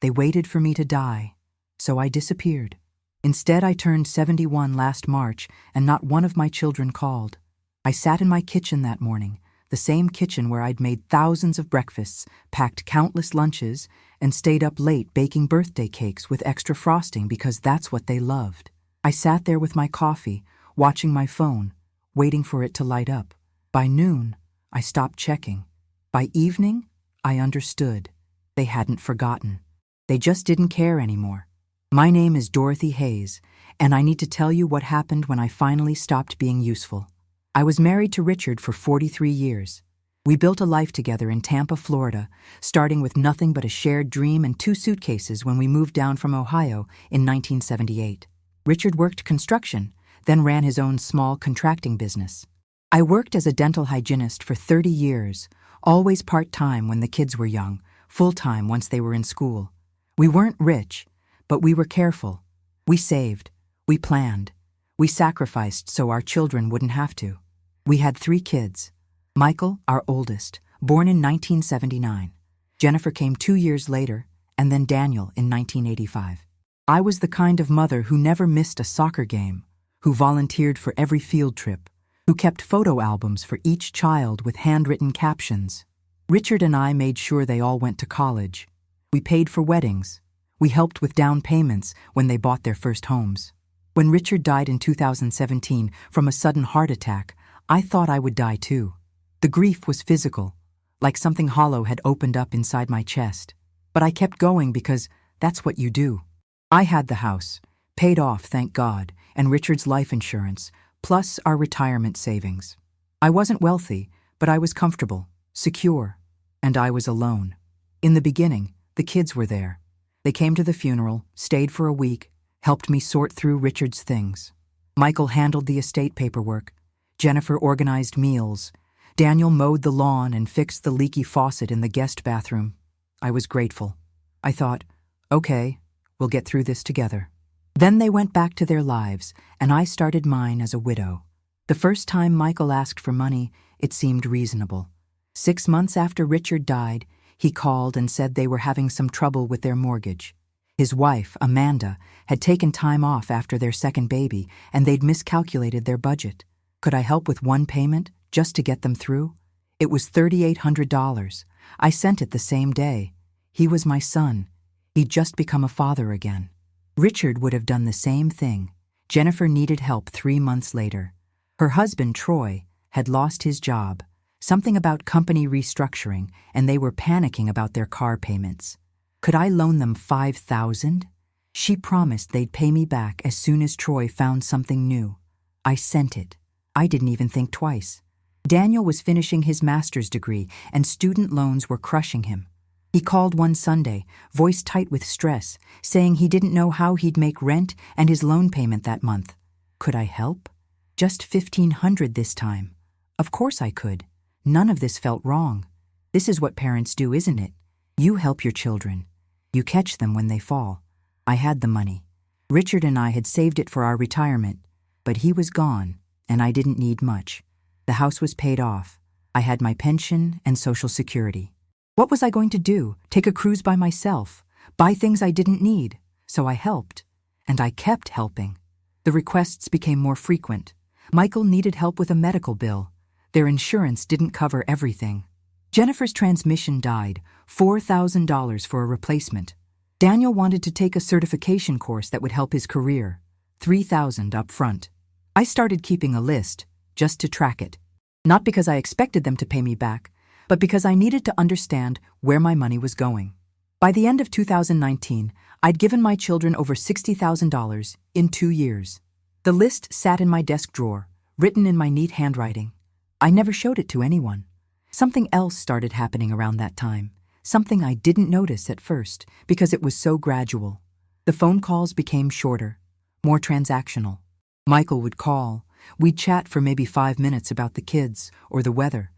They waited for me to die, so I disappeared. Instead, I turned 71 last March, and not one of my children called. I sat in my kitchen that morning, the same kitchen where I'd made thousands of breakfasts, packed countless lunches, and stayed up late baking birthday cakes with extra frosting because that's what they loved. I sat there with my coffee, watching my phone, waiting for it to light up. By noon, I stopped checking. By evening, I understood. They hadn't forgotten. They just didn't care anymore. My name is Dorothy Hayes, and I need to tell you what happened when I finally stopped being useful. I was married to Richard for 43 years. We built a life together in Tampa, Florida, starting with nothing but a shared dream and 2 suitcases when we moved down from Ohio in 1978. Richard worked construction, then ran his own small contracting business. I worked as a dental hygienist for 30 years, always part-time when the kids were young, full-time once they were in school. We weren't rich, but we were careful. We saved. We planned. We sacrificed so our children wouldn't have to. We had 3 kids. Michael, our oldest, born in 1979. Jennifer came 2 years later, and then Daniel in 1985. I was the kind of mother who never missed a soccer game, who volunteered for every field trip, who kept photo albums for each child with handwritten captions. Richard and I made sure they all went to college. We paid for weddings. We helped with down payments when they bought their first homes. When Richard died in 2017 from a sudden heart attack, I thought I would die too. The grief was physical, like something hollow had opened up inside my chest. But I kept going because that's what you do. I had the house, paid off, thank God, and Richard's life insurance, plus our retirement savings. I wasn't wealthy, but I was comfortable, secure, and I was alone. In the beginning, the kids were there. They came to the funeral, stayed for a week, helped me sort through Richard's things. Michael handled the estate paperwork. Jennifer organized meals. Daniel mowed the lawn and fixed the leaky faucet in the guest bathroom. I was grateful. I thought, okay, we'll get through this together. Then they went back to their lives, and I started mine as a widow. The first time Michael asked for money, it seemed reasonable. 6 months after Richard died, he called and said they were having some trouble with their mortgage. His wife, Amanda, had taken time off after their second baby, and they'd miscalculated their budget. Could I help with one payment, just to get them through? It was $3,800. I sent it the same day. He was my son. He'd just become a father again. Richard would have done the same thing. Jennifer needed help 3 months later. Her husband, Troy, had lost his job. Something about company restructuring, and they were panicking about their car payments. Could I loan them $5,000? She promised they'd pay me back as soon as Troy found something new. I sent it. I didn't even think twice. Daniel was finishing his master's degree, and student loans were crushing him. He called one Sunday, voice tight with stress, saying he didn't know how he'd make rent and his loan payment that month. Could I help? Just $1,500 this time. Of course I could. None of this felt wrong. This is what parents do, isn't it? You help your children. You catch them when they fall. I had the money. Richard and I had saved it for our retirement, but he was gone, and I didn't need much. The house was paid off. I had my pension and Social Security. What was I going to do? Take a cruise by myself? Buy things I didn't need? So I helped. And I kept helping. The requests became more frequent. Michael needed help with a medical bill. Their insurance didn't cover everything. Jennifer's transmission died, $4,000 for a replacement. Daniel wanted to take a certification course that would help his career, $3,000 up front. I started keeping a list, just to track it. Not because I expected them to pay me back, but because I needed to understand where my money was going. By the end of 2019, I'd given my children over $60,000 in 2 years. The list sat in my desk drawer, written in my neat handwriting. I never showed it to anyone. Something else started happening around that time, something I didn't notice at first because it was so gradual. The phone calls became shorter, more transactional. Michael would call. We'd chat for maybe 5 minutes about the kids or the weather,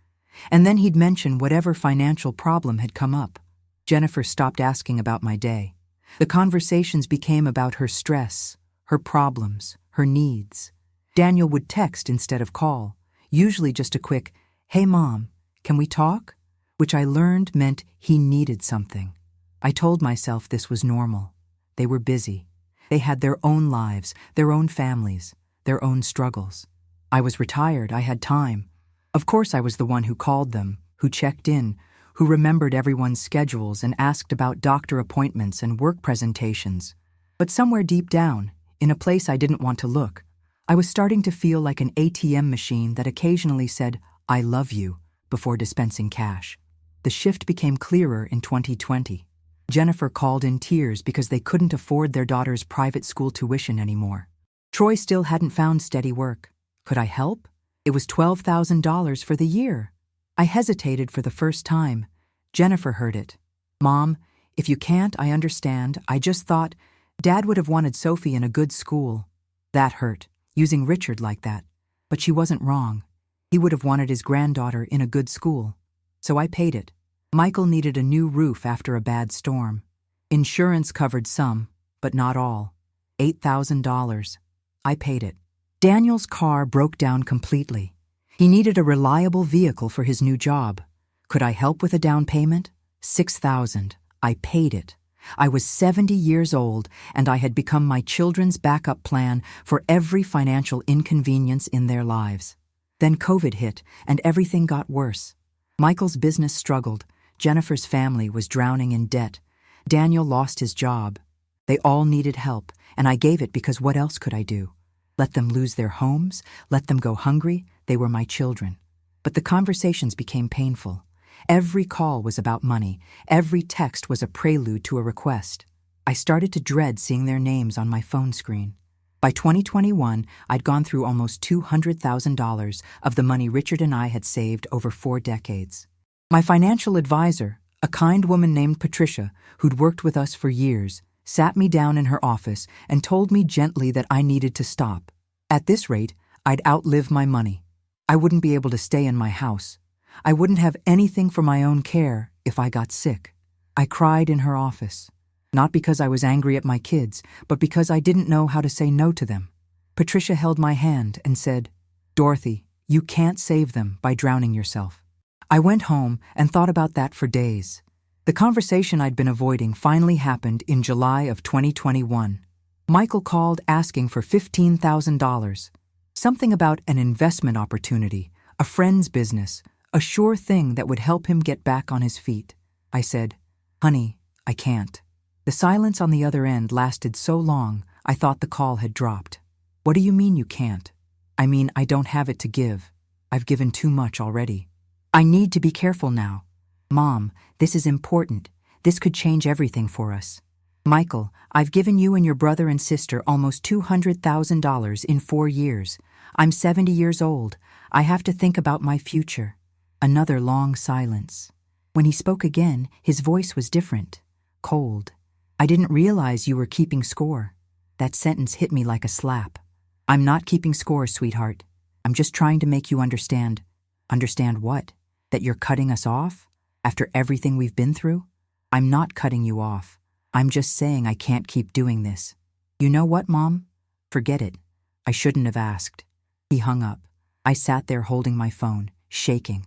and then he'd mention whatever financial problem had come up. Jennifer stopped asking about my day. The conversations became about her stress, her problems, her needs. Daniel would text instead of call, usually just a quick, "Hey Mom, can we talk?" which I learned meant he needed something. I told myself this was normal. They were busy. They had their own lives, their own families, their own struggles. I was retired, I had time. Of course I was the one who called them, who checked in, who remembered everyone's schedules and asked about doctor appointments and work presentations. But somewhere deep down, in a place I didn't want to look, I was starting to feel like an ATM machine that occasionally said, "I love you," before dispensing cash. The shift became clearer in 2020. Jennifer called in tears because they couldn't afford their daughter's private school tuition anymore. Troy still hadn't found steady work. Could I help? It was $12,000 for the year. I hesitated for the first time. Jennifer heard it. "Mom, if you can't, I understand. I just thought Dad would have wanted Sophie in a good school." That hurt, using Richard like that. But she wasn't wrong. He would have wanted his granddaughter in a good school. So I paid it. Michael needed a new roof after a bad storm. Insurance covered some, but not all. $8,000. I paid it. Daniel's car broke down completely. He needed a reliable vehicle for his new job. Could I help with a down payment? $6,000. I paid it. I was 70 years old, and I had become my children's backup plan for every financial inconvenience in their lives. Then COVID hit, and everything got worse. Michael's business struggled. Jennifer's family was drowning in debt. Daniel lost his job. They all needed help, and I gave it because what else could I do? Let them lose their homes? Let them go hungry? They were my children. But the conversations became painful. Every call was about money. Every text was a prelude to a request. I started to dread seeing their names on my phone screen. By 2021, I'd gone through almost $200,000 of the money Richard and I had saved over 4 decades. My financial advisor, a kind woman named Patricia, who'd worked with us for years, sat me down in her office and told me gently that I needed to stop. At this rate, I'd outlive my money. I wouldn't be able to stay in my house. I wouldn't have anything for my own care if I got sick. I cried in her office, not because I was angry at my kids, but because I didn't know how to say no to them. Patricia held my hand and said, "Dorothy, you can't save them by drowning yourself." I went home and thought about that for days. The conversation I'd been avoiding finally happened in July of 2021. Michael called asking for $15,000. Something about an investment opportunity, a friend's business, a sure thing that would help him get back on his feet. I said, "Honey, I can't." The silence on the other end lasted so long, I thought the call had dropped. "What do you mean you can't?" "I mean I don't have it to give. I've given too much already. I need to be careful now. Mom, this is important. This could change everything for us. Michael, I've given you and your brother and sister almost $200,000 in 4 years. I'm 70 years old. I have to think about my future." Another long silence. When he spoke again, his voice was different, cold. "I didn't realize you were keeping score." That sentence hit me like a slap. "I'm not keeping score, sweetheart. I'm just trying to make you understand." "Understand what? That you're cutting us off? After everything we've been through?" "I'm not cutting you off. I'm just saying I can't keep doing this." "You know what, Mom? Forget it. I shouldn't have asked." He hung up. I sat there holding my phone, shaking.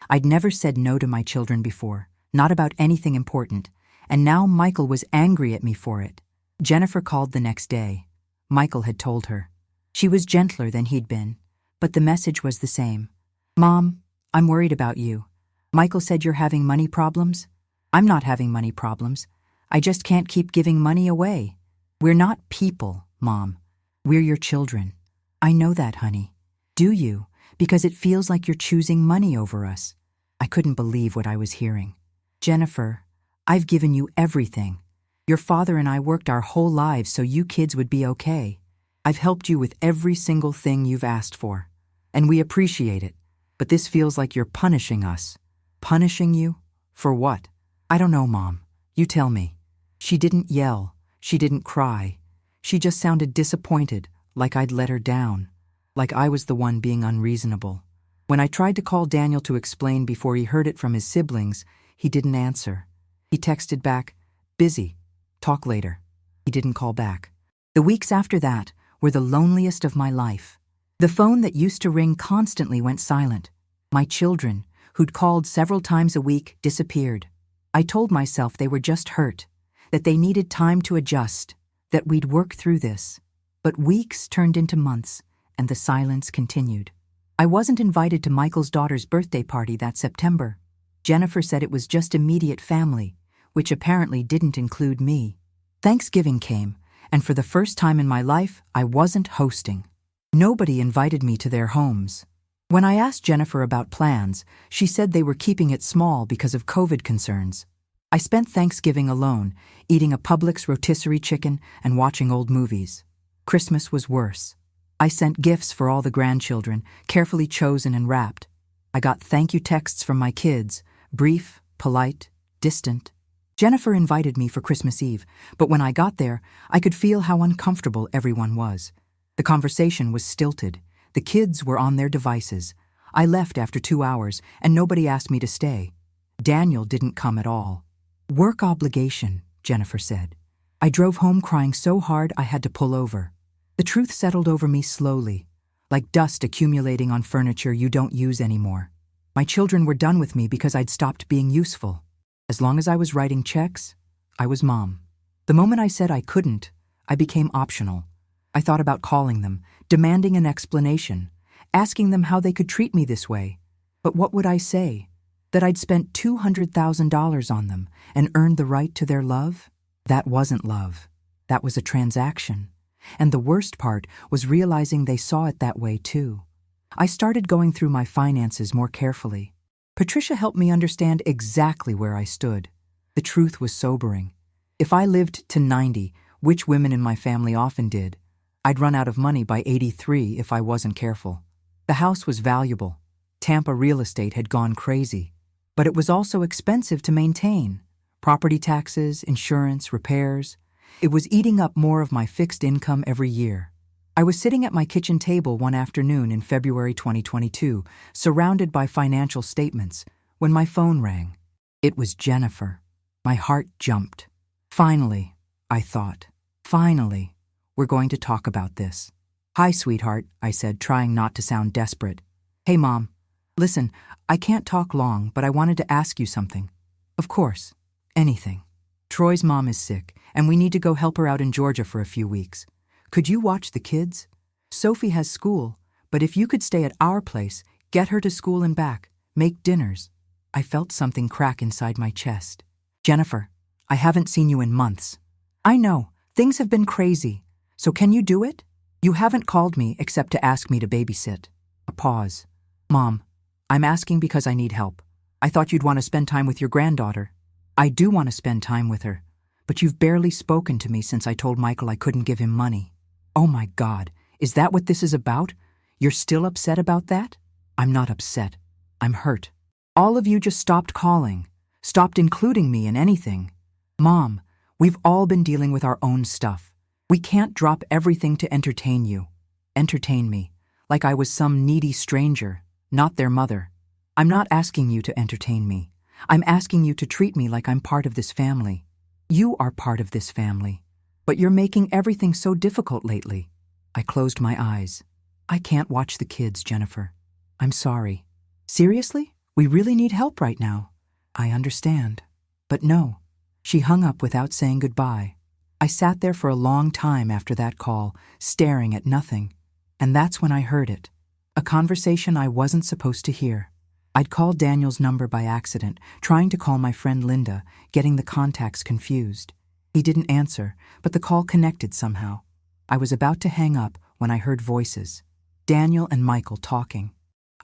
I'd never said no to my children before, not about anything important, and now Michael was angry at me for it. Jennifer called the next day. Michael had told her. She was gentler than he'd been, but the message was the same. "Mom, I'm worried about you. Michael said you're having money problems." "I'm not having money problems. I just can't keep giving money away. We're not people, Mom. We're your children." "I know that, honey." "Do you? Because it feels like you're choosing money over us." I couldn't believe what I was hearing. "Jennifer, I've given you everything. Your father and I worked our whole lives so you kids would be okay. I've helped you with every single thing you've asked for. And we appreciate it. But this feels like you're punishing us." "Punishing you? For what?" "I don't know, Mom. You tell me." She didn't yell. She didn't cry. She just sounded disappointed, like I'd let her down, like I was the one being unreasonable. When I tried to call Daniel to explain before he heard it from his siblings, he didn't answer. He texted back, "Busy. Talk later." He didn't call back. The weeks after that were the loneliest of my life. The phone that used to ring constantly went silent. My children, who'd called several times a week, disappeared. I told myself they were just hurt, that they needed time to adjust, that we'd work through this. But weeks turned into months, and the silence continued. I wasn't invited to Michael's daughter's birthday party that September. Jennifer said it was just immediate family, which apparently didn't include me. Thanksgiving came, and for the first time in my life, I wasn't hosting. Nobody invited me to their homes. When I asked Jennifer about plans, she said they were keeping it small because of COVID concerns. I spent Thanksgiving alone, eating a Publix rotisserie chicken and watching old movies. Christmas was worse. I sent gifts for all the grandchildren, carefully chosen and wrapped. I got thank you texts from my kids, brief, polite, distant. Jennifer invited me for Christmas Eve, but when I got there, I could feel how uncomfortable everyone was. The conversation was stilted. The kids were on their devices. I left after 2 hours, and nobody asked me to stay. Daniel didn't come at all. Work obligation, Jennifer said. I drove home crying so hard I had to pull over. The truth settled over me slowly, like dust accumulating on furniture you don't use anymore. My children were done with me because I'd stopped being useful. As long as I was writing checks, I was mom. The moment I said I couldn't, I became optional. I thought about calling them, demanding an explanation, asking them how they could treat me this way. But what would I say? That I'd spent $200,000 on them and earned the right to their love? That wasn't love. That was a transaction. And the worst part was realizing they saw it that way too. I started going through my finances more carefully. Patricia helped me understand exactly where I stood. The truth was sobering. If I lived to 90, which women in my family often did, I'd run out of money by 83 if I wasn't careful. The house was valuable. Tampa real estate had gone crazy. But it was also expensive to maintain. Property taxes, insurance, repairs. It was eating up more of my fixed income every year. I was sitting at my kitchen table one afternoon in February 2022, surrounded by financial statements, when my phone rang. It was Jennifer. My heart jumped. Finally, I thought. Finally, we're going to talk about this. Hi, sweetheart, I said, trying not to sound desperate. Hey, Mom. Listen, I can't talk long, but I wanted to ask you something. Of course. Anything. Troy's mom is sick, and we need to go help her out in Georgia for a few weeks. Could you watch the kids? Sophie has school, but if you could stay at our place, get her to school and back, make dinners. I felt something crack inside my chest. Jennifer, I haven't seen you in months. I know, things have been crazy. So can you do it? You haven't called me except to ask me to babysit. A pause. Mom, I'm asking because I need help. I thought you'd want to spend time with your granddaughter. I do want to spend time with her, but you've barely spoken to me since I told Michael I couldn't give him money. Oh my God, is that what this is about? You're still upset about that? I'm not upset. I'm hurt. All of you just stopped calling, stopped including me in anything. Mom, we've all been dealing with our own stuff. We can't drop everything to entertain you. Entertain me, like I was some needy stranger, not their mother. I'm not asking you to entertain me. I'm asking you to treat me like I'm part of this family. You are part of this family. But you're making everything so difficult lately. I closed my eyes. I can't watch the kids, Jennifer. I'm sorry. Seriously? We really need help right now. I understand. But no. She hung up without saying goodbye. I sat there for a long time after that call, staring at nothing. And that's when I heard it. A conversation I wasn't supposed to hear. I'd called Daniel's number by accident, trying to call my friend Linda, getting the contacts confused. He didn't answer, but the call connected somehow. I was about to hang up when I heard voices. Daniel and Michael talking.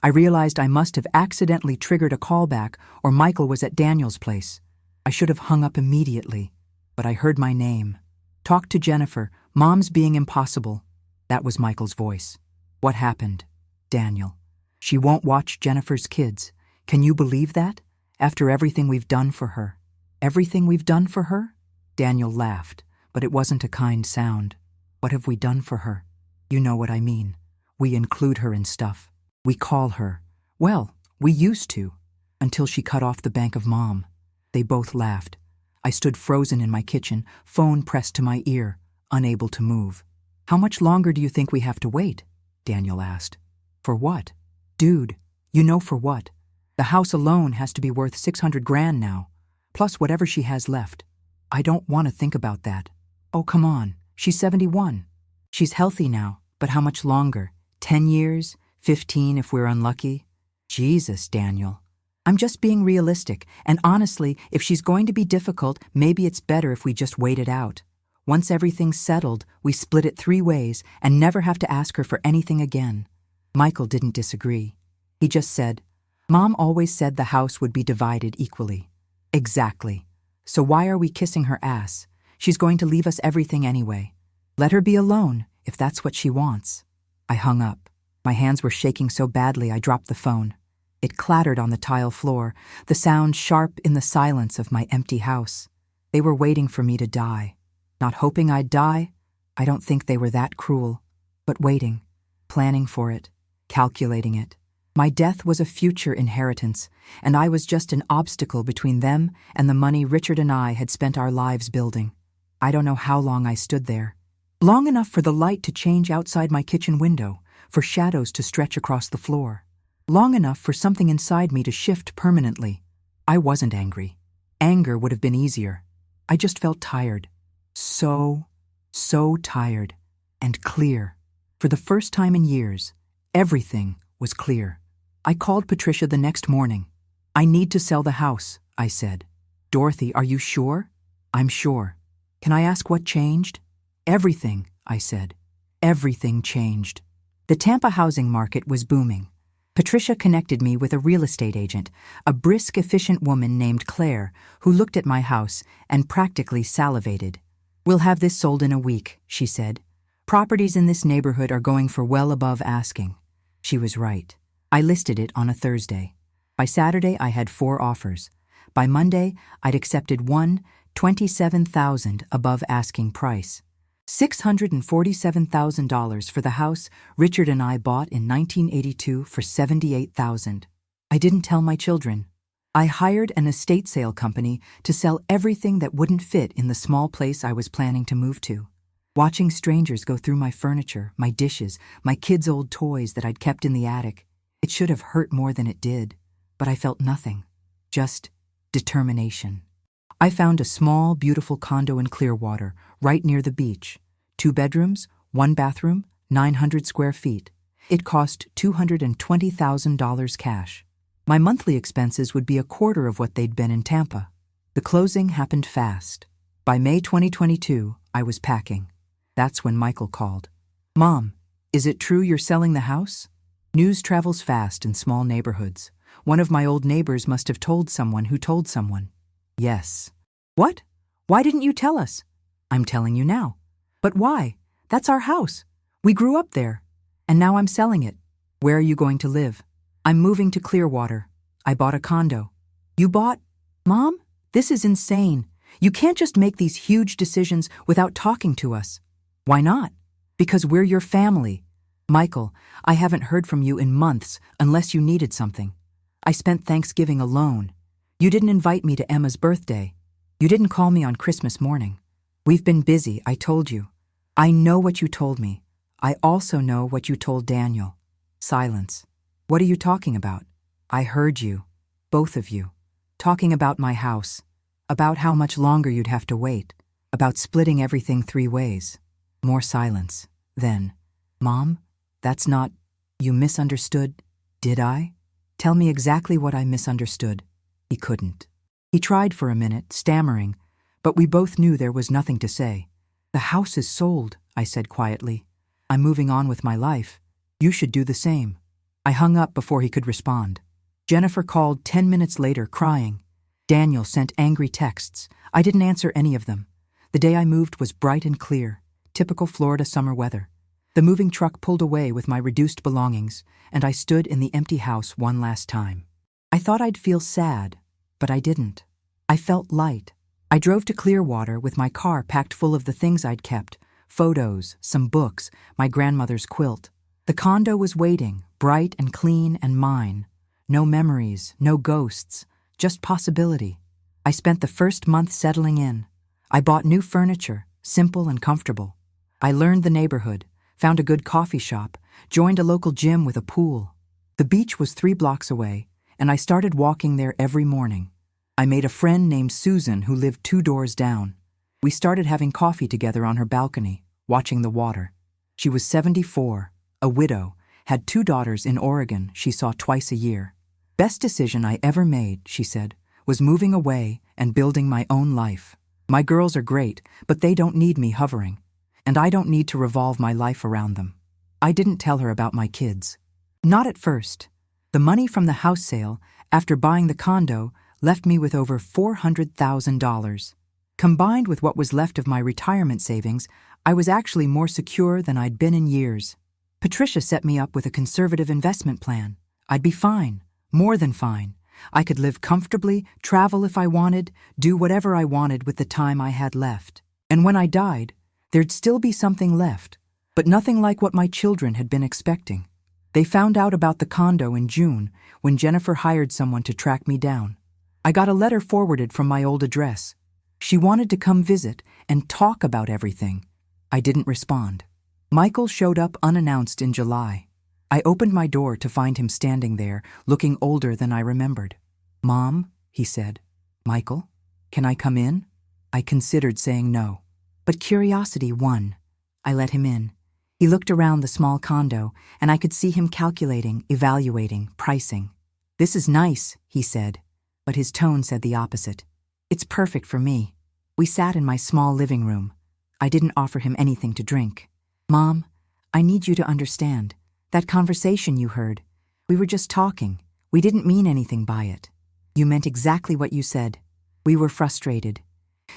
I realized I must have accidentally triggered a callback or Michael was at Daniel's place. I should have hung up immediately, but I heard my name. Talk to Jennifer, Mom's being impossible. That was Michael's voice. What happened? Daniel. She won't watch Jennifer's kids. Can you believe that? After everything we've done for her. Everything we've done for her? Daniel laughed, but it wasn't a kind sound. What have we done for her? You know what I mean. We include her in stuff. We call her. Well, we used to. Until she cut off the bank of Mom. They both laughed. I stood frozen in my kitchen, phone pressed to my ear, unable to move. How much longer do you think we have to wait? Daniel asked. For what? Dude, you know for what. The house alone has to be worth $600,000 now. plus whatever she has left. I don't want to think about that. Oh, come on. She's 71. She's healthy now, but how much longer? 10 years? 15 if we're unlucky? Jesus, Daniel. I'm just being realistic, and honestly, if she's going to be difficult, maybe it's better if we just wait it out. Once everything's settled, we split it 3 ways and never have to ask her for anything again. Michael didn't disagree. He just said, Mom always said the house would be divided equally. Exactly. So why are we kissing her ass? She's going to leave us everything anyway. Let her be alone, if that's what she wants. I hung up. My hands were shaking so badly I dropped the phone. It clattered on the tile floor, the sound sharp in the silence of my empty house. They were waiting for me to die. Not hoping I'd die. I don't think they were that cruel. But waiting, planning for it, calculating it. My death was a future inheritance, and I was just an obstacle between them and the money Richard and I had spent our lives building. I don't know how long I stood there. Long enough for the light to change outside my kitchen window, for shadows to stretch across the floor. Long enough for something inside me to shift permanently. I wasn't angry. Anger would have been easier. I just felt tired. So tired. And clear. For the first time in years, everything was clear. I called Patricia the next morning. I need to sell the house, I said. Dorothy, are you sure? I'm sure. Can I ask what changed? Everything, I said. Everything changed. The Tampa housing market was booming. Patricia connected me with a real estate agent, a brisk, efficient woman named Claire, who looked at my house and practically salivated. We'll have this sold in a week, she said. Properties in this neighborhood are going for well above asking. She was right. I listed it on a Thursday. By Saturday, I had 4 offers. By Monday, I'd accepted one, $27,000 above asking price. $647,000 for the house Richard and I bought in 1982 for $78,000. I didn't tell my children. I hired an estate sale company to sell everything that wouldn't fit in the small place I was planning to move to. Watching strangers go through my furniture, my dishes, my kids' old toys that I'd kept in the attic, it should have hurt more than it did, but I felt nothing. Just determination. I found a small, beautiful condo in Clearwater, right near the beach. 2 bedrooms, 1 bathroom, 900 square feet. It cost $220,000 cash. My monthly expenses would be a quarter of what they'd been in Tampa. The closing happened fast. By May 2022, I was packing. That's when Michael called. Mom, is it true you're selling the house? News travels fast in small neighborhoods. One of my old neighbors must have told someone who told someone. Yes. What? Why didn't you tell us? I'm telling you now. But why? That's our house. We grew up there. And now I'm selling it. Where are you going to live? I'm moving to Clearwater. I bought a condo. You bought? Mom, this is insane. You can't just make these huge decisions without talking to us. Why not? Because we're your family. Michael, I haven't heard from you in months unless you needed something. I spent Thanksgiving alone. You didn't invite me to Emma's birthday. You didn't call me on Christmas morning. We've been busy, I told you. I know what you told me. I also know what you told Daniel. Silence. What are you talking about? I heard you, both of you, talking about my house, about how much longer you'd have to wait, about splitting everything 3 ways. More silence. Then, Mom, that's not... You misunderstood, did I? Tell me exactly what I misunderstood. He couldn't. He tried for a minute, stammering, but we both knew there was nothing to say. The house is sold, I said quietly. I'm moving on with my life. You should do the same. I hung up before he could respond. Jennifer called 10 minutes later, crying. Daniel sent angry texts. I didn't answer any of them. The day I moved was bright and clear, typical Florida summer weather. The moving truck pulled away with my reduced belongings, and I stood in the empty house one last time. I thought I'd feel sad, but I didn't. I felt light. I drove to Clearwater with my car packed full of the things I'd kept, photos, some books, my grandmother's quilt. The condo was waiting, bright and clean and mine. No memories, no ghosts, just possibility. I spent the first month settling in. I bought new furniture, simple and comfortable. I learned the neighborhood, found a good coffee shop, joined a local gym with a pool. The beach was 3 blocks away, and I started walking there every morning. I made a friend named Susan who lived 2 doors down. We started having coffee together on her balcony, watching the water. She was 74, a widow, had 2 daughters in Oregon she saw twice a year. Best decision I ever made, she said, was moving away and building my own life. My girls are great, but they don't need me hovering. And I don't need to revolve my life around them. I didn't tell her about my kids. Not at first. The money from the house sale, after buying the condo, left me with over $400,000. Combined with what was left of my retirement savings, I was actually more secure than I'd been in years. Patricia set me up with a conservative investment plan. I'd be fine, more than fine. I could live comfortably, travel if I wanted, do whatever I wanted with the time I had left. And when I died, there'd still be something left, but nothing like what my children had been expecting. They found out about the condo in June when Jennifer hired someone to track me down. I got a letter forwarded from my old address. She wanted to come visit and talk about everything. I didn't respond. Michael showed up unannounced in July. I opened my door to find him standing there, looking older than I remembered. "Mom," he said. "Michael, can I come in?" I considered saying no, but curiosity won. I let him in. He looked around the small condo, and I could see him calculating, evaluating, pricing. "This is nice," he said, but his tone said the opposite. "It's perfect for me." We sat in my small living room. I didn't offer him anything to drink. "Mom, I need you to understand. That conversation you heard, we were just talking. We didn't mean anything by it. You meant exactly what you said. We were frustrated.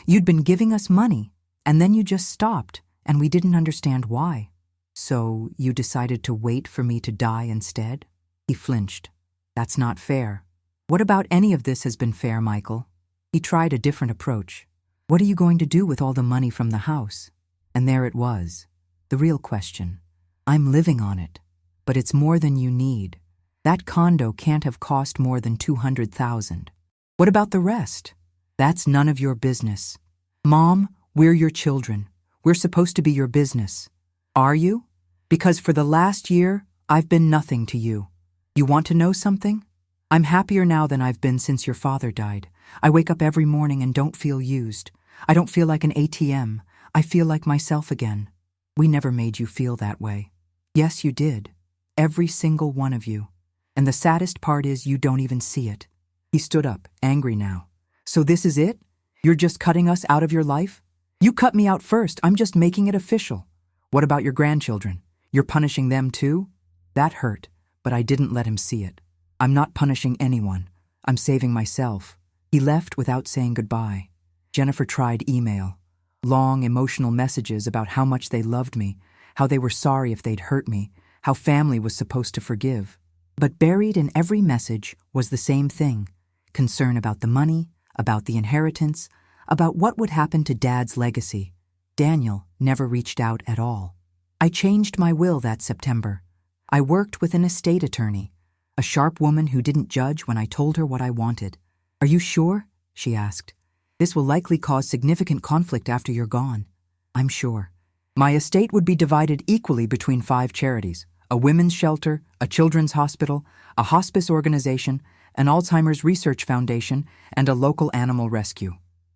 You'd been giving us money, and then you just stopped, and we didn't understand why. So you decided to wait for me to die instead?" He flinched. "That's not fair." "What about any of this has been fair, Michael?" He tried a different approach. "What are you going to do with all the money from the house?" And there it was, the real question. "I'm living on it, but it's more than you need. That condo can't have cost more than $200,000. What about the rest?" "That's none of your business." "Mom, we're your children. We're supposed to be your business." "Are you? Because for the last year, I've been nothing to you. You want to know something? I'm happier now than I've been since your father died. I wake up every morning and don't feel used. I don't feel like an ATM. I feel like myself again." "We never made you feel that way." "Yes, you did. Every single one of you. And the saddest part is you don't even see it." He stood up, angry now. "So this is it? You're just cutting us out of your life? You cut me out first. I'm just making it official. What about your grandchildren? You're punishing them too?" That hurt, but I didn't let him see it. "I'm not punishing anyone. I'm saving myself." He left without saying goodbye. Jennifer tried email. Long, emotional messages about how much they loved me, how they were sorry if they'd hurt me, how family was supposed to forgive. But buried in every message was the same thing: concern about the money, about the inheritance, about what would happen to Dad's legacy. Daniel never reached out at all. I changed my will that September. I worked with an estate attorney, a sharp woman who didn't judge when I told her what I wanted. "Are you sure?" she asked. "This will likely cause significant conflict after you're gone." "I'm sure. My estate would be divided equally between 5 charities: a women's shelter, a children's hospital, a hospice organization, an Alzheimer's Research Foundation, and a local animal rescue.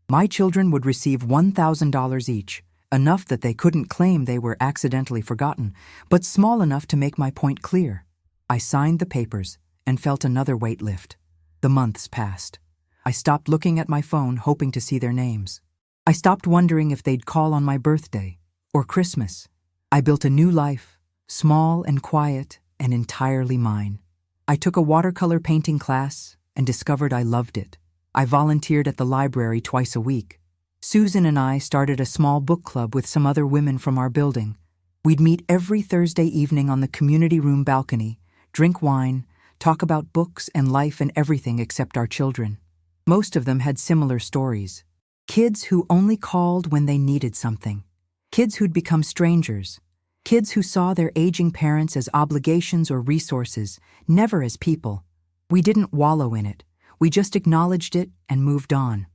My children would receive $1,000 each, enough that they couldn't claim they were accidentally forgotten, but small enough to make my point clear." I signed the papers and felt another weight lift. The months passed. I stopped looking at my phone, hoping to see their names. I stopped wondering if they'd call on my birthday or Christmas. I built a new life, small and quiet and entirely mine. I took a watercolor painting class and discovered I loved it. I volunteered at the library twice a week. Susan and I started a small book club with some other women from our building. We'd meet every Thursday evening on the community room balcony, drink wine, talk about books and life and everything except our children. Most of them had similar stories. Kids who only called when they needed something. Kids who'd become strangers. Kids who saw their aging parents as obligations or resources, never as people. We didn't wallow in it. We just acknowledged it and moved on.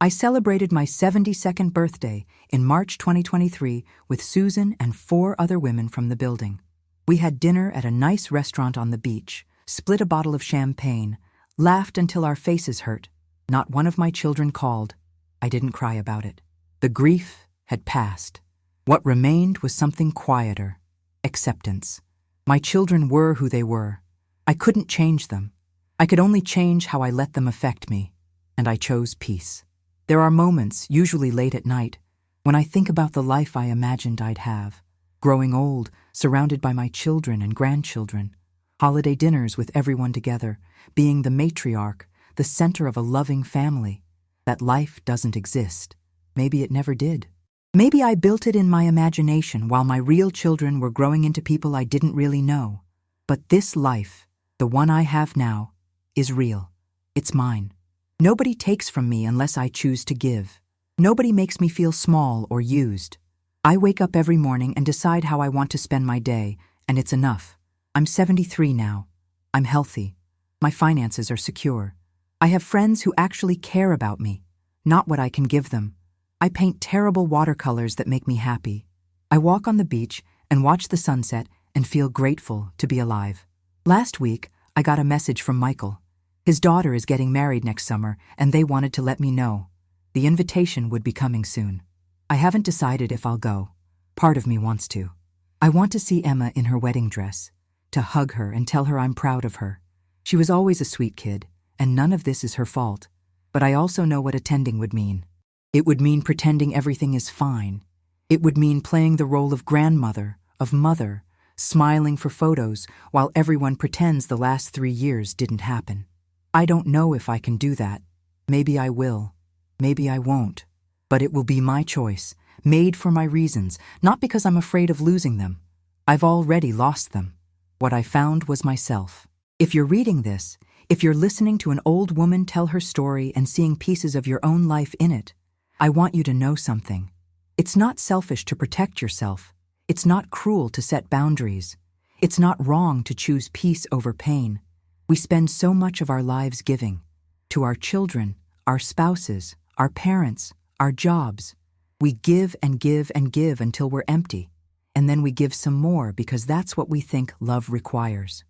I celebrated my 72nd birthday in March 2023 with Susan and 4 other women from the building. We had dinner at a nice restaurant on the beach, split a bottle of champagne, laughed until our faces hurt. Not one of my children called. I didn't cry about it. The grief had passed. What remained was something quieter: acceptance. My children were who they were. I couldn't change them. I could only change how I let them affect me, and I chose peace. There are moments, usually late at night, when I think about the life I imagined I'd have, growing old, surrounded by my children and grandchildren, holiday dinners with everyone together, being the matriarch, the center of a loving family. That life doesn't exist. Maybe it never did. Maybe I built it in my imagination while my real children were growing into people I didn't really know. But this life, the one I have now, is real. It's mine. Nobody takes from me unless I choose to give. Nobody makes me feel small or used. I wake up every morning and decide how I want to spend my day, and it's enough. I'm 73 now. I'm healthy. My finances are secure. I have friends who actually care about me, not what I can give them. I paint terrible watercolors that make me happy. I walk on the beach and watch the sunset and feel grateful to be alive. Last week, I got a message from Michael. His daughter is getting married next summer, and they wanted to let me know. The invitation would be coming soon. I haven't decided if I'll go. Part of me wants to. I want to see Emma in her wedding dress, to hug her and tell her I'm proud of her. She was always a sweet kid, and none of this is her fault. But I also know what attending would mean. It would mean pretending everything is fine. It would mean playing the role of grandmother, of mother, smiling for photos while everyone pretends the last 3 years didn't happen. I don't know if I can do that. Maybe I will. Maybe I won't. But it will be my choice, made for my reasons, not because I'm afraid of losing them. I've already lost them. What I found was myself. If you're reading this, if you're listening to an old woman tell her story and seeing pieces of your own life in it, I want you to know something. It's not selfish to protect yourself. It's not cruel to set boundaries. It's not wrong to choose peace over pain. We spend so much of our lives giving. To our children, our spouses, our parents, our jobs. We give and give and give until we're empty. And then we give some more because that's what we think love requires.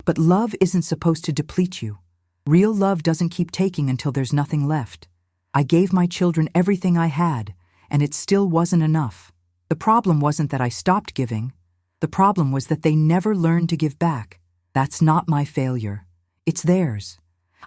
But love isn't supposed to deplete you. Real love doesn't keep taking until there's nothing left. I gave my children everything I had, and it still wasn't enough. The problem wasn't that I stopped giving. The problem was that they never learned to give back. That's not my failure. It's theirs.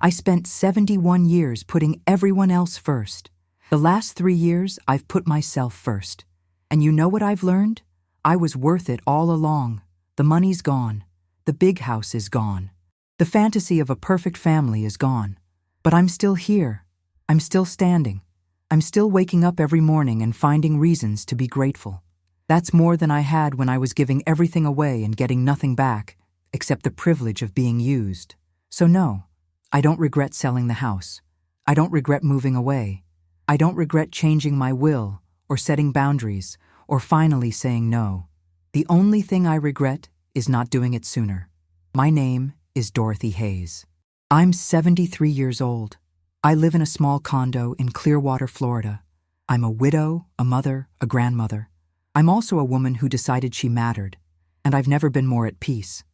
I spent 71 years putting everyone else first. The last 3 years, I've put myself first. And you know what I've learned? I was worth it all along. The money's gone. The big house is gone. The fantasy of a perfect family is gone. But I'm still here. I'm still standing. I'm still waking up every morning and finding reasons to be grateful. That's more than I had when I was giving everything away and getting nothing back, except the privilege of being used. So no, I don't regret selling the house. I don't regret moving away. I don't regret changing my will, or setting boundaries, or finally saying no. The only thing I regret is not doing it sooner. My name is Dorothy Hayes. I'm 73 years old. I live in a small condo in Clearwater, Florida. I'm a widow, a mother, a grandmother. I'm also a woman who decided she mattered, and I've never been more at peace.